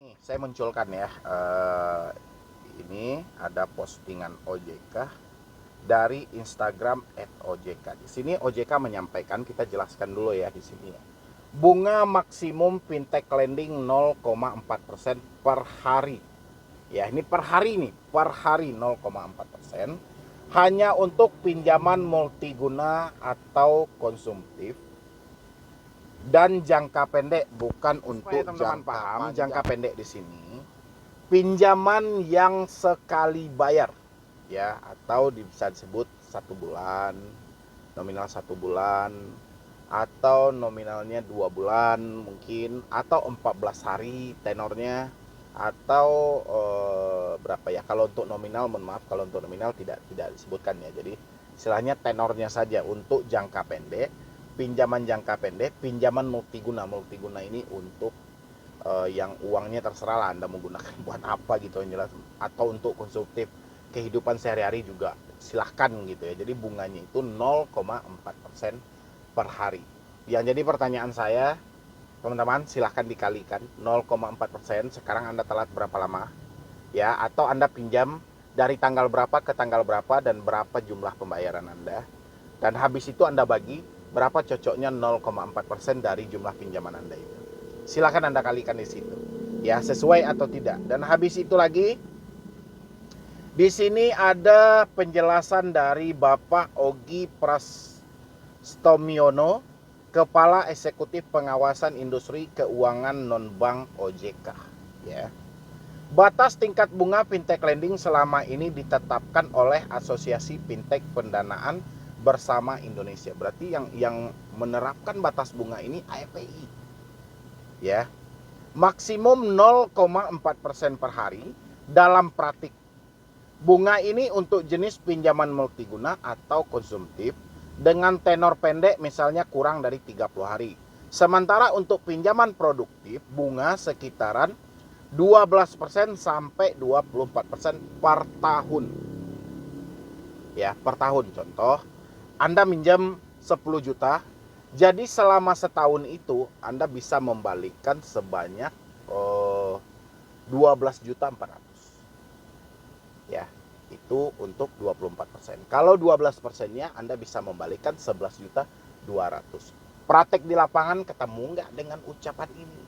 Saya munculkan ya, ini ada postingan OJK dari Instagram @OJK. Di sini OJK menyampaikan, kita jelaskan dulu ya di sini ya. Bunga maksimum fintech lending 0,4% per hari. Ya, ini per hari nih, per hari 0,4%. Hanya untuk pinjaman multiguna atau konsumtif dan jangka pendek, bukan untuk teman-teman paham. Jangka pendek di sini pinjaman yang sekali bayar ya, atau bisa disebut 1 bulan, nominal 1 bulan, atau nominalnya 2 bulan mungkin, atau 14 hari tenornya, atau berapa ya kalau untuk nominal, mohon maaf kalau untuk nominal tidak disebutkan ya. Jadi istilahnya tenornya saja untuk jangka pendek, pinjaman jangka pendek, pinjaman multiguna ini untuk yang uangnya terserah lah Anda mau gunakan buat apa gitu yang jelas, atau untuk konsumtif kehidupan sehari-hari juga silahkan gitu ya. Jadi bunganya itu 0,4% per hari. Yang jadi pertanyaan saya, teman-teman, silahkan dikalikan 0,4%, sekarang Anda telat berapa lama ya, atau Anda pinjam dari tanggal berapa ke tanggal berapa dan berapa jumlah pembayaran Anda, dan habis itu Anda bagi berapa cocoknya 0,4% dari jumlah pinjaman Anda itu. Silakan Anda kalikan di situ ya, sesuai atau tidak. Dan habis itu lagi di sini ada penjelasan dari Bapak Ogi Prastomiono, Kepala Eksekutif Pengawasan Industri Keuangan Non-Bank OJK ya. Batas tingkat bunga fintech lending selama ini ditetapkan oleh Asosiasi Fintech Pendanaan Bersama Indonesia. Berarti yang menerapkan batas bunga ini AFPI ya. Maksimum 0,4% per hari. Dalam praktik, bunga ini untuk jenis pinjaman multiguna atau konsumtif dengan tenor pendek, misalnya kurang dari 30 hari. Sementara untuk pinjaman produktif, bunga sekitaran 12% sampai 24% per tahun. Ya, per tahun. Contoh, Anda minjam 10 juta, jadi selama setahun itu Anda bisa membalikkan sebanyak 12.400.000. Ya, itu untuk 24%. Kalau 12%-nya Anda bisa membalikkan 11.200.000. Praktek di lapangan ketemu nggak dengan ucapan ini?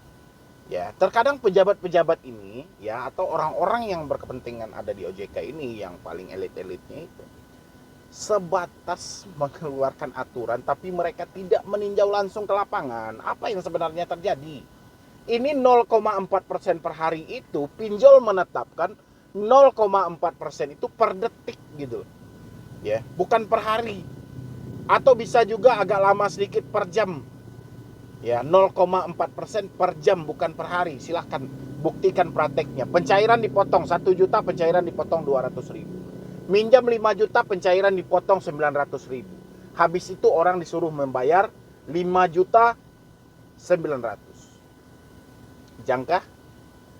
Ya, terkadang pejabat-pejabat ini ya, atau orang-orang yang berkepentingan ada di OJK ini, yang paling elit-elitnya itu, sebatas mengeluarkan aturan tapi mereka tidak meninjau langsung ke lapangan apa yang sebenarnya terjadi. Ini 0,4% per hari itu pinjol menetapkan 0,4% itu per detik gitu ya, bukan per hari, atau bisa juga agak lama sedikit per jam ya. 0,4% per jam bukan per hari. Silahkan buktikan prakteknya. Pencairan dipotong 1 juta, pencairan dipotong 200.000. Minjam 5 juta, pencairan dipotong 900.000. Habis itu orang disuruh membayar 5 juta 900. Jangka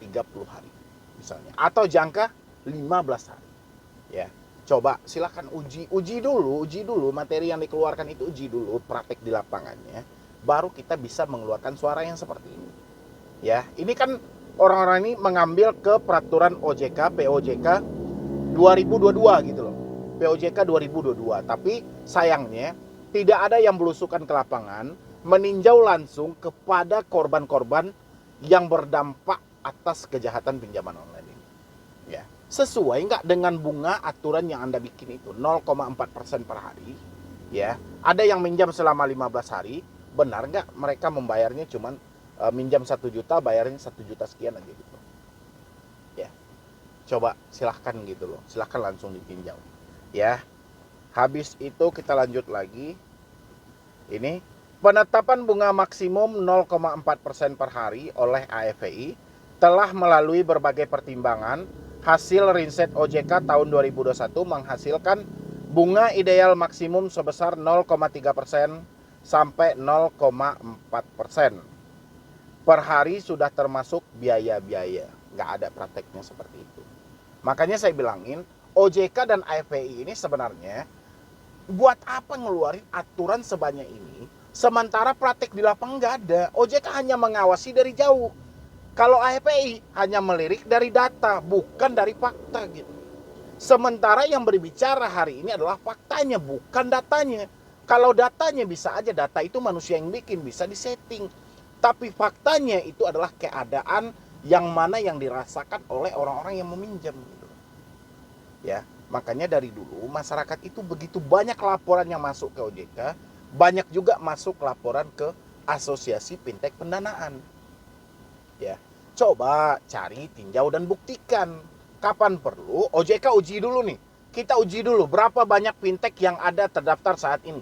30 hari misalnya, atau jangka 15 hari. Ya, coba silakan uji dulu materi yang dikeluarkan itu, uji dulu praktek di lapangannya, baru kita bisa mengeluarkan suara yang seperti ini. Ya, ini kan orang-orang ini mengambil ke peraturan OJK, POJK 2022 gitu loh. POJK 2022. Tapi sayangnya tidak ada yang belusukan ke lapangan meninjau langsung kepada korban-korban yang berdampak atas kejahatan pinjaman online ini. Ya, sesuai nggak dengan bunga aturan yang Anda bikin itu 0,4% per hari? Ya, ada yang minjam selama 15 hari, benar nggak mereka membayarnya cuman minjam 1 juta, bayarnya 1 juta sekian aja gitu. Ya, coba silahkan gitu loh, silahkan langsung ditinjau ya. Habis itu kita lanjut lagi. Ini penetapan bunga maksimum 0,4% per hari oleh AFPI telah melalui berbagai pertimbangan. Hasil riset OJK tahun 2021 menghasilkan bunga ideal maksimum sebesar 0,3% sampai 0,4% per hari, sudah termasuk biaya-biaya. Nggak ada prakteknya seperti itu. Makanya saya bilangin, OJK dan AFPI ini sebenarnya buat apa ngeluarin aturan sebanyak ini, sementara praktek di lapangan nggak ada. OJK hanya mengawasi dari jauh. Kalau AFPI hanya melirik dari data, bukan dari fakta gitu. Sementara yang berbicara hari ini adalah faktanya, bukan datanya. Kalau datanya bisa aja, data itu manusia yang bikin, bisa disetting. Tapi faktanya itu adalah keadaan yang mana yang dirasakan oleh orang-orang yang meminjam gitu. Ya, makanya dari dulu masyarakat itu begitu banyak laporan yang masuk ke OJK, banyak juga masuk laporan ke Asosiasi Fintech Pendanaan. Ya, coba cari, tinjau dan buktikan. Kapan perlu OJK uji dulu nih. Kita uji dulu berapa banyak fintech yang ada terdaftar saat ini.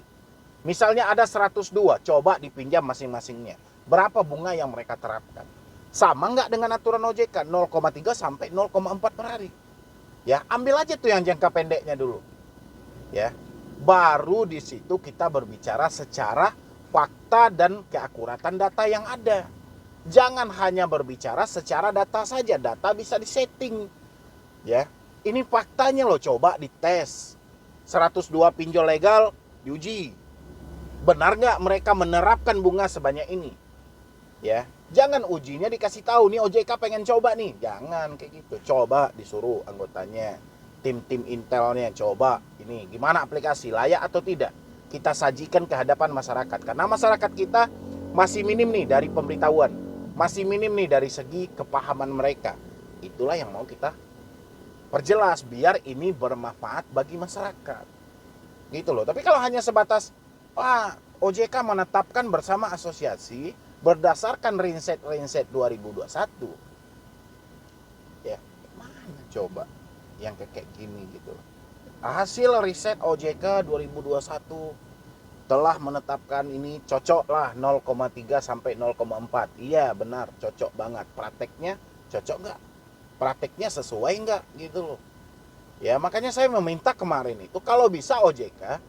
Misalnya ada 102, coba dipinjam masing-masingnya. Berapa bunga yang mereka terapkan? Sama nggak dengan aturan OJK? 0,3 sampai 0,4 per hari. Ya, ambil aja tuh yang jangka pendeknya dulu. Ya, baru di situ kita berbicara secara fakta dan keakuratan data yang ada. Jangan hanya berbicara secara data saja, data bisa disetting. Ya, ini faktanya loh, coba dites. 102 pinjol legal diuji. Benar nggak mereka menerapkan bunga sebanyak ini? Ya, jangan ujinya dikasih tahu nih OJK pengen coba nih, jangan kayak gitu. Coba disuruh anggotanya, tim-tim intelnya, coba ini gimana aplikasi, layak atau tidak kita sajikan ke hadapan masyarakat. Karena masyarakat kita masih minim nih dari pemberitahuan, masih minim nih dari segi kepahaman mereka. Itulah yang mau kita perjelas biar ini bermanfaat bagi masyarakat. Gitu loh. Tapi kalau hanya sebatas OJK menetapkan bersama asosiasi berdasarkan riset 2021. Ya, mana coba yang kayak gini gitu. Hasil riset OJK 2021 telah menetapkan ini cocok lah 0,3 sampai 0,4. Iya benar, cocok banget. Prakteknya cocok nggak? Prakteknya sesuai nggak gitu loh. Ya makanya saya meminta kemarin itu kalau bisa OJK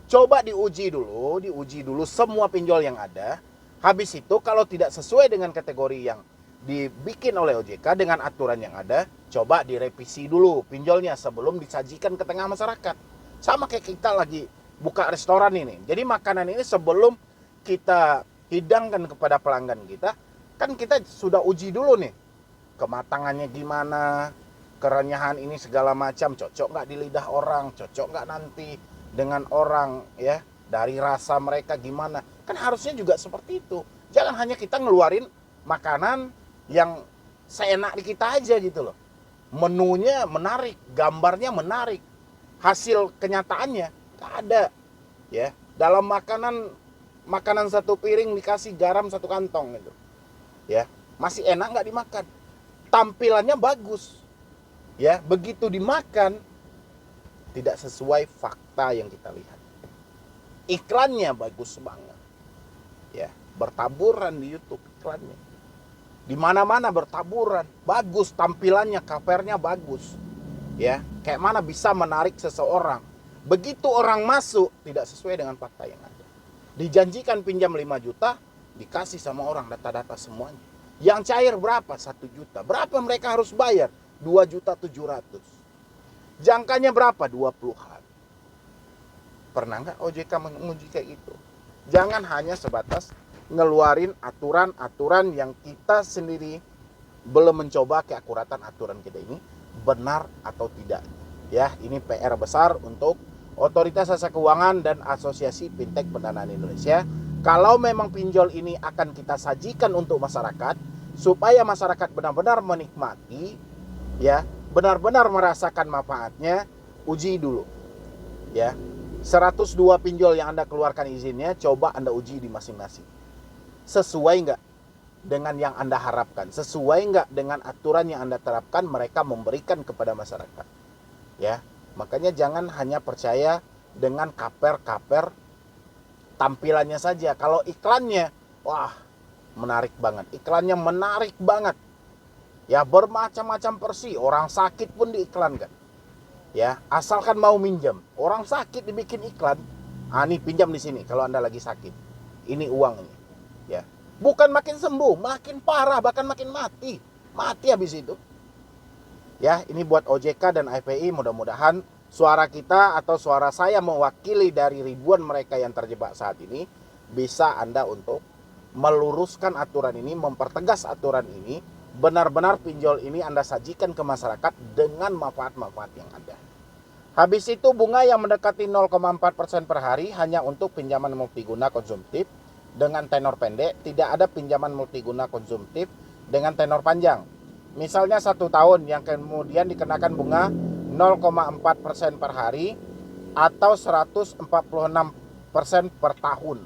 coba diuji dulu semua pinjol yang ada. Habis itu kalau tidak sesuai dengan kategori yang dibikin oleh OJK dengan aturan yang ada, coba direvisi dulu pinjolnya sebelum disajikan ke tengah masyarakat. Sama kayak kita lagi buka restoran ini. Jadi makanan ini sebelum kita hidangkan kepada pelanggan kita, kan kita sudah uji dulu nih. Kematangannya gimana, kerenyahan ini segala macam, cocok nggak di lidah orang, cocok nggak nanti dengan orang ya, dari rasa mereka gimana. Kan harusnya juga seperti itu. Jangan hanya kita ngeluarin makanan yang seenak di kita aja gitu loh. Menunya menarik, gambarnya menarik, hasil kenyataannya nggak ada. Ya, dalam makanan satu piring dikasih garam satu kantong gitu. Ya, masih enak nggak dimakan. Tampilannya bagus. Ya, begitu dimakan tidak sesuai fakta yang kita lihat. Iklannya bagus banget. Ya, bertaburan di YouTube iklannya. Di mana-mana bertaburan, bagus tampilannya, covernya bagus. Ya, kayak mana bisa menarik seseorang. Begitu orang masuk tidak sesuai dengan fakta yang ada. Dijanjikan pinjam 5 juta, dikasih sama orang data-data semuanya. Yang cair berapa? 1 juta. Berapa mereka harus bayar? 2.700.000. Jangkanya berapa? 20 hari. Pernah nggak OJK menguji kayak gitu? Jangan hanya sebatas ngeluarin aturan-aturan yang kita sendiri belum mencoba keakuratan aturan kita ini benar atau tidak. Ya, ini PR besar untuk Otoritas Jasa Keuangan dan Asosiasi Fintech Pendanaan Indonesia. Kalau memang pinjol ini akan kita sajikan untuk masyarakat supaya masyarakat benar-benar menikmati, ya, benar-benar merasakan manfaatnya, uji dulu. Ya. 102 pinjol yang Anda keluarkan izinnya, coba Anda uji di masing-masing. Sesuai nggak dengan yang Anda harapkan? Sesuai nggak dengan aturan yang Anda terapkan mereka memberikan kepada masyarakat? Ya, makanya jangan hanya percaya dengan kaper-kaper tampilannya saja. Kalau iklannya, wah, menarik banget. Iklannya menarik banget. Ya, bermacam-macam versi. Orang sakit pun diiklankan. Ya, asalkan mau minjam. Orang sakit dibikin iklan. Nih pinjam di sini kalau Anda lagi sakit. Ini uang ini. Ya. Bukan makin sembuh, makin parah, bahkan makin mati. Mati habis itu. Ya, ini buat OJK dan AFPI, mudah-mudahan suara kita atau suara saya mewakili dari ribuan mereka yang terjebak saat ini bisa Anda untuk meluruskan aturan ini, mempertegas aturan ini benar-benar pinjol ini Anda sajikan ke masyarakat dengan manfaat-manfaat yang ada. Habis itu bunga yang mendekati 0,4% per hari hanya untuk pinjaman multiguna konsumtif dengan tenor pendek, tidak ada pinjaman multiguna konsumtif dengan tenor panjang. Misalnya 1 tahun yang kemudian dikenakan bunga 0,4% per hari atau 146% per tahun.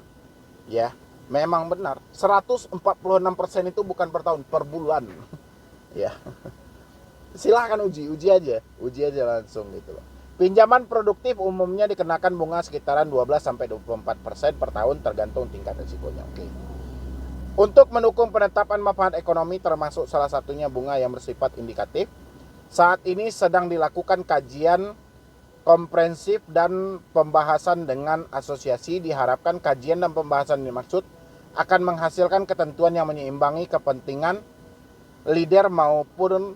Ya, memang benar. 146% itu bukan per tahun, per bulan. Ya. Silahkan uji aja langsung gitu loh. Pinjaman produktif umumnya dikenakan bunga sekitaran 12-24% per tahun tergantung tingkat risikonya. Oke. Untuk mendukung penetapan manfaat ekonomi termasuk salah satunya bunga yang bersifat indikatif, saat ini sedang dilakukan kajian komprehensif dan pembahasan dengan asosiasi. Diharapkan kajian dan pembahasan dimaksud akan menghasilkan ketentuan yang menyeimbangi kepentingan leader maupun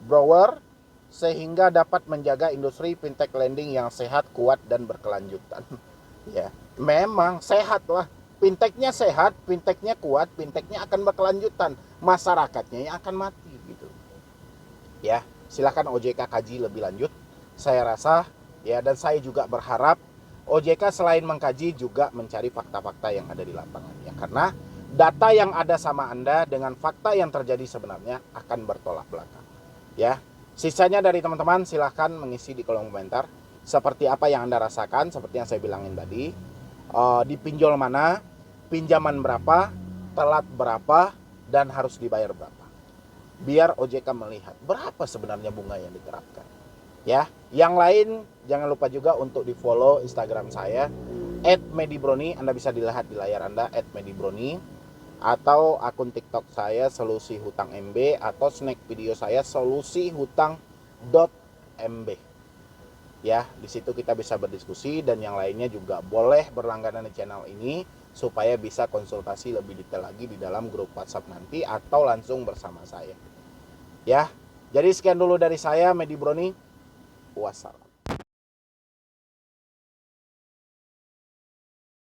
borrower sehingga dapat menjaga industri fintech lending yang sehat, kuat, dan berkelanjutan. Ya, memang sehat lah. Fintechnya sehat, fintechnya kuat, fintechnya akan berkelanjutan. Masyarakatnya yang akan mati gitu. Ya, silakan OJK kaji lebih lanjut. Saya rasa ya, dan saya juga berharap OJK selain mengkaji juga mencari fakta-fakta yang ada di lapangan ya, karena data yang ada sama Anda dengan fakta yang terjadi sebenarnya akan bertolak belakang. Ya, sisanya dari teman-teman silahkan mengisi di kolom komentar seperti apa yang Anda rasakan, seperti yang saya bilangin tadi. Di pinjol mana, pinjaman berapa, telat berapa, dan harus dibayar berapa. Biar OJK melihat berapa sebenarnya bunga yang diterapkan. Ya, yang lain jangan lupa juga untuk di follow Instagram saya @medibroni. Anda bisa dilihat di layar Anda @medibroni, atau akun TikTok saya solusi hutang MB, atau snack video saya solusi hutang.mb. Ya, di situ kita bisa berdiskusi, dan yang lainnya juga boleh berlangganan di channel ini supaya bisa konsultasi lebih detail lagi di dalam grup WhatsApp nanti atau langsung bersama saya. Ya, jadi sekian dulu dari saya, Medibroni. Wassalam.